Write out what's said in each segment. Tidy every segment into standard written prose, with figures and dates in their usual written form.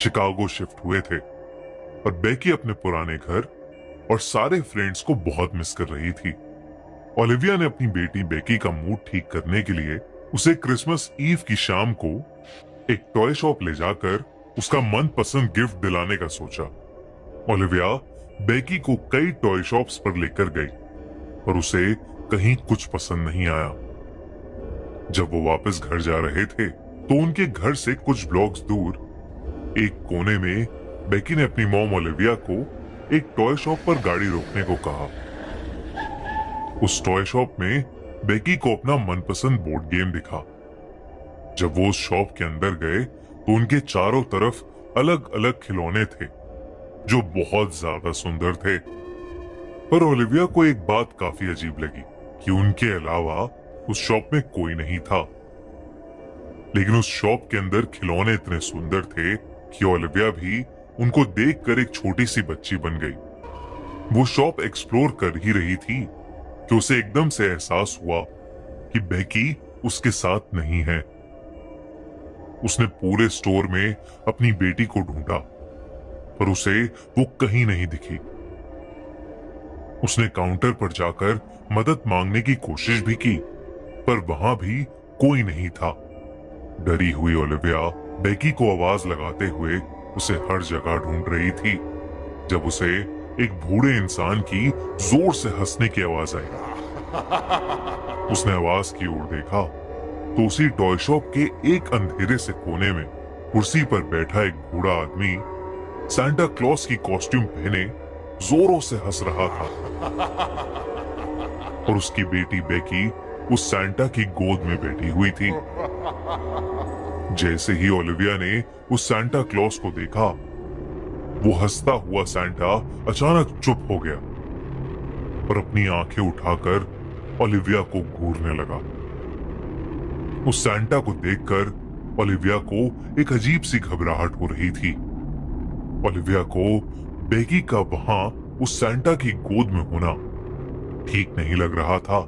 Chicago shift हुए थे और बेकी अपने पुराने घर और सारे फ्रेंड्स को बहुत मिस कर रही थी। ओलिविया ने अपनी बेटी बेकी का मूड ठीक करने के लिए उसे क्रिसमस ईव की शाम को एक टॉय शॉप ले जाकर उसका मनपसंद गिफ्ट दिलाने का सोचा। ओलिविया बेकी को कई टॉय शॉप्स पर लेकर गई पर उसे कहीं कुछ पसंद नहीं आया। जब वो वापस घर जा रहे थे तो उनके घर से कुछ ब्लॉक्स दूर एक कोने में बेकी ने अपनी मॉम ओलिविया को एक टॉय शॉप पर गाड़ी रोकने को कहा। उस टॉय शॉप में बेकी को अपना मनपसंद बोर्ड गेम दिखा। जब वो उस शॉप के अंदर गए तो उनके चारों तरफ अलग अलग खिलौने थे जो बहुत ज्यादा सुंदर थे। पर ओलिविया को एक बात काफी अजीब लगी कि उनके अलावा उस शॉप में कोई नहीं था। लेकिन उस शॉप के अंदर खिलौने इतने सुंदर थे कि ओलिविया भी उनको देखकर एक छोटी सी बच्ची बन गई। वो शॉप एक्सप्लोर कर ही रही थी कि उसे एकदम से एहसास हुआ कि बेकी उसके साथ नहीं है। उसने पूरे स्टोर में अपनी बेटी को ढूंढा पर उसे वो कहीं नहीं दिखी। उसने काउंटर पर जाकर मदद मांगने की कोशिश भी की पर वहां भी कोई नहीं था। डरी हुई ओलिविया बेकी को आवाज लगाते हुए उसे हर जगह ढूंढ रही थी जब उसे एक बूढ़े इंसान की जोर से हंसने की आवाज आई। उसने आवाज की ओर देखा तो उसी टॉय शॉप के एक अंधेरे से कोने में कुर्सी पर बैठा एक बूढ़ा आदमी सांता क्लॉस की कॉस्ट्यूम पहने जोरों से हंस रहा था और उसकी बेटी बेकी उस सांता की गोद में बैठी हुई थी। जैसे ही ओलिविया ने उस सांता क्लॉस को देखा वो हंसता हुआ सांता अचानक चुप हो गया और अपनी आंखें उठाकर ओलिविया को घूरने लगा। उस सांता को देखकर ओलिविया को एक अजीब सी घबराहट हो रही थी। ओलिविया को बेकी का वहां उस सांता की गोद में होना ठीक नहीं लग रहा था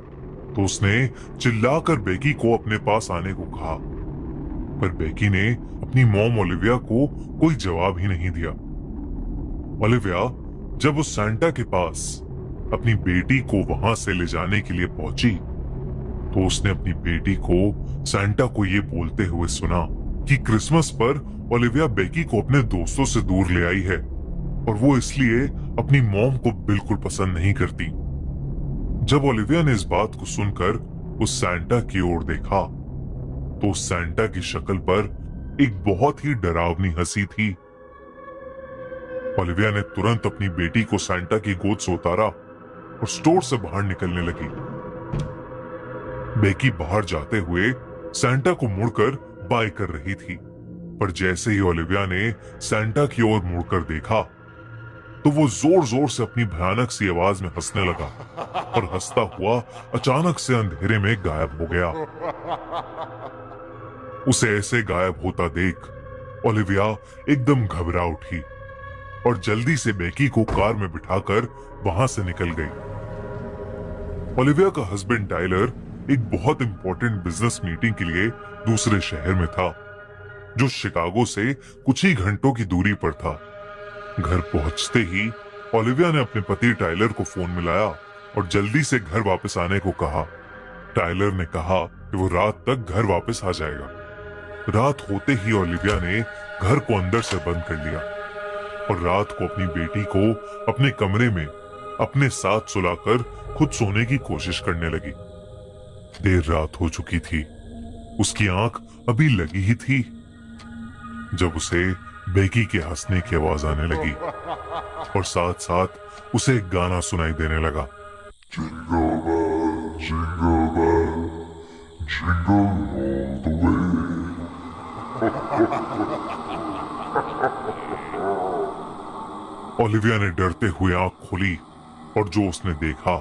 तो उसने चिल्लाकर बेकी को अपने पास आने को कहा पर बेकी ने अपनी मॉम ओलिविया को कोई जवाब ही नहीं दिया। ओलिविया जब उस सांता के पास अपनी बेटी को वहां से ले जाने के लिए पहुंची तो उसने अपनी बेटी को सांता को ये बोलते हुए सुना कि क्रिसमस पर ओलिविया बेकी को अपने दोस्तों से दूर ले आई है और वो इसलिए अपनी मॉम को बिल्कुल पसंद नहीं करती। जब ओलिविया ने इस बात को सुनकर उस सांता की ओर देखा तो उस सांता की शक्ल पर एक बहुत ही डरावनी हंसी थी। ओलिविया ने तुरंत अपनी बेटी को सांता की गोद से उतारा और स्टोर से बाहर निकलने लगी। बेकी बाहर जाते हुए सांता को मुड़कर बाय कर रही थी पर जैसे ही ओलिविया ने सांता की ओर मुड़कर देखा तो वो जोर जोर से अपनी भयानक सी आवाज में हंसने लगा और हंसता हुआ अचानक से अंधेरे में गायब हो गया। उसे ऐसे गायब होता देख ओलिविया एकदम घबरा उठी और जल्दी से बेकी को कार में बिठाकर वहां से निकल गई। ओलिविया का हस्बैंड टाइलर एक बहुत इंपॉर्टेंट बिजनेस मीटिंग के लिए दूसरे शहर में था जो शिकागो से कुछ ही घंटों की दूरी पर था। घर पहुंचते ही ओलिविया ने अपने पति टाइलर को फोन मिलाया और जल्दी से घर वापस आने को कहा। टाइलर ने कहा कि वो रात तक घर वापस आ जाएगा। रात होते ही ओलिविया ने घर को अंदर से बंद कर लिया और रात को अपनी बेटी को अपने कमरे में अपने साथ सुलाकर खुद सोने की कोशिश करने लगी। देर रात हो चुकी थी, उसकी आंख अभी लगी ही थी जब उसे बेकी के हंसने की आवाज आने लगी और साथ साथ उसे एक गाना सुनाई देने लगा। Jingle bell, jingle bell, jingle all the way। Olivia ने डरते हुए आंख खोली और जो उसने देखा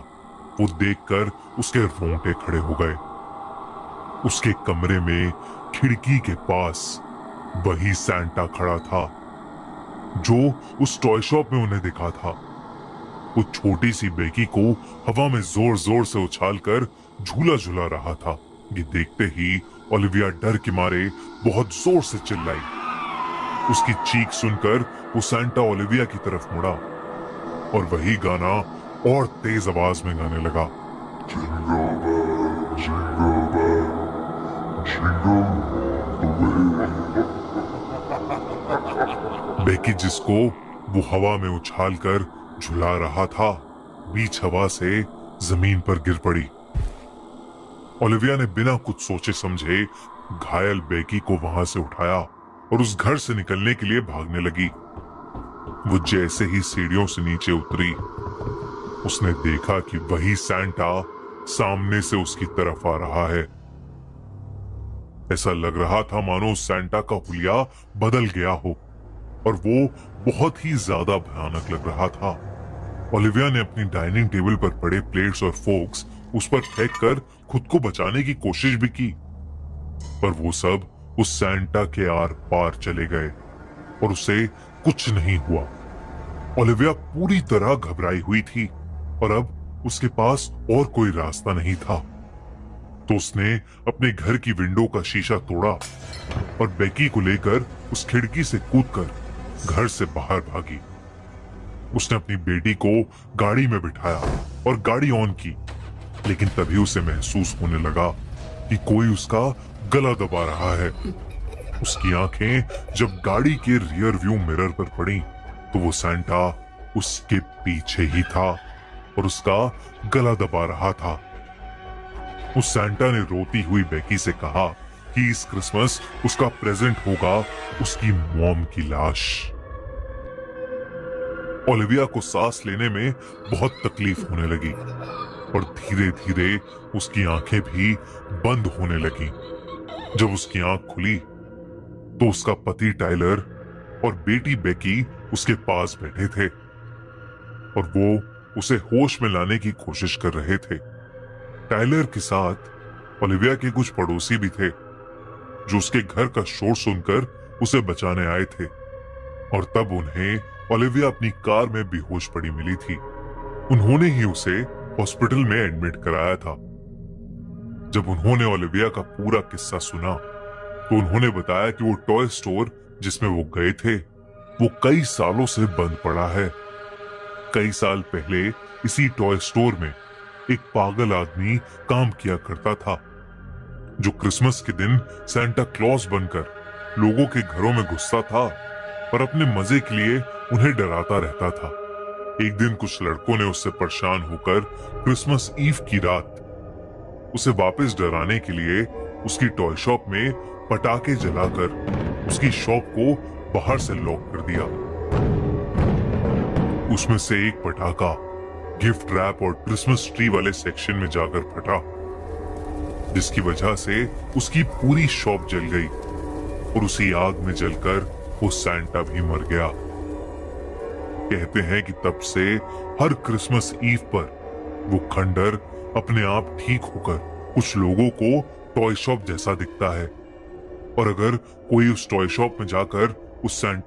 वो देखकर उसके रोंगटे खड़े हो गए। उसके कमरे में खिड़की के पास वही सांता खड़ा था जो उस टॉय शॉप में उन्हें दिखा था। वो छोटी सी बेकी को हवा में जोर जोर से उछालकर झूला झूला रहा था। ये देखते ही ओलिविया डर के मारे बहुत जोर से चिल्लाई। उसकी चीख सुनकर वो सैंटा ओलिविया की तरफ मुड़ा और वही गाना और तेज आवाज में गाने लगा। बेकी, जिसको वो हवा में उछालकर झुला रहा था, बीच हवा से जमीन पर गिर पड़ी। ओलिविया ने बिना कुछ सोचे समझे घायल बेकी को वहां से उठाया और उस घर से निकलने के लिए भागने लगी। वो जैसे ही सीढ़ियों से नीचे उतरी, उसने देखा कि वही सैंटा सामने से उसकी तरफ आ रहा है। ऐसा लग रहा था मानो सैंटा का हुलिया बदल गया हो और वो बहुत ही ज्यादा भयानक लग रहा था। ओलिविया ने अपनी डाइनिंग टेबल पर पड़े प्लेट्स और फोर्क्स उस पर फेंक कर खुद को बचाने की कोशिश भी की, पर वो सब उस सैंटा के आर पार चले गए और उसे कुछ नहीं हुआ। ओलिविया पूरी तरह घबराई हुई थी और अब उसके पास और कोई रास्ता नहीं था, तो उसने अपने घर की विंडो का शीशा तोड़ा और बेकी को लेकर उस खिड़की से कूदकर घर से बाहर भागी। उसने अपनी बेटी को गाड़ी में बिठाया और गाड़ी ऑन की, लेकिन तभी उसे महसूस होने लगा कि कोई उसका गला दबा रहा है। उसकी आंखें जब गाड़ी के रियर व्यू मिरर पर पड़ी तो वो सैंटा उसके पीछे ही था और उसका गला दबा रहा था। उस सैंटा ने रोती हुई बेकी से कहा कि इस क्रिसमस उसका प्रेजेंट होगा उसकी मॉम की लाश। ओलिविया को सांस लेने में बहुत तकलीफ होने लगी और धीरे धीरे उसकी आंखें भी बंद होने लगी। जब उसकी आंख खुली तो उसका पति टाइलर और बेटी बेकी उसके पास बैठे थे और वो उसे होश में लाने की कोशिश कर रहे थे। टाइलर के साथ ओलिविया के कुछ पड़ोसी भी थे जो उसके घर का शोर सुनकर उसे बचाने आए थे और तब उन्हें ओलिविया अपनी कार में बेहोश पड़ी मिली थी। उन्होंने ही उसे हॉस्पिटल में एडमिट कराया था। जब उन्होंने ओलिविया का पूरा किस्सा सुना तो उन्होंने बताया कि वो टॉय स्टोर जिसमें वो गए थे वो कई सालों से बंद पड़ा है। कई साल पहले इसी टॉय स्टोर में एक पागल आदमी काम किया करता था जो क्रिसमस के दिन सैंटा क्लॉज बनकर लोगों के घरों में घुसता था और अपने मजे के लिए उन्हें डराता रहता था। एक दिन कुछ लड़कों ने उससे परेशान होकर क्रिसमस ईव की रात उसे वापस डराने के लिए उसकी टॉय शॉप में पटाखे जलाकर उसकी शॉप को बाहर से लॉक कर दिया। उसमें से एक पटाखा गिफ्ट रैप और क्रिसमस ट्री वाले सेक्शन में जाकर फटा, जिसकी वजह से उसकी पूरी शॉप जल गई और उसी आग में जलकर वो सैंटा भी मर गया। कहते हैं कि तब से हर क्रिसमस ईव पर वो खंडर अपने आप ठीक होकर कुछ लोगों को टॉय शॉप जैसा दिखता है और अगर कोई उस टॉय शॉप में जाकर उस सैंटा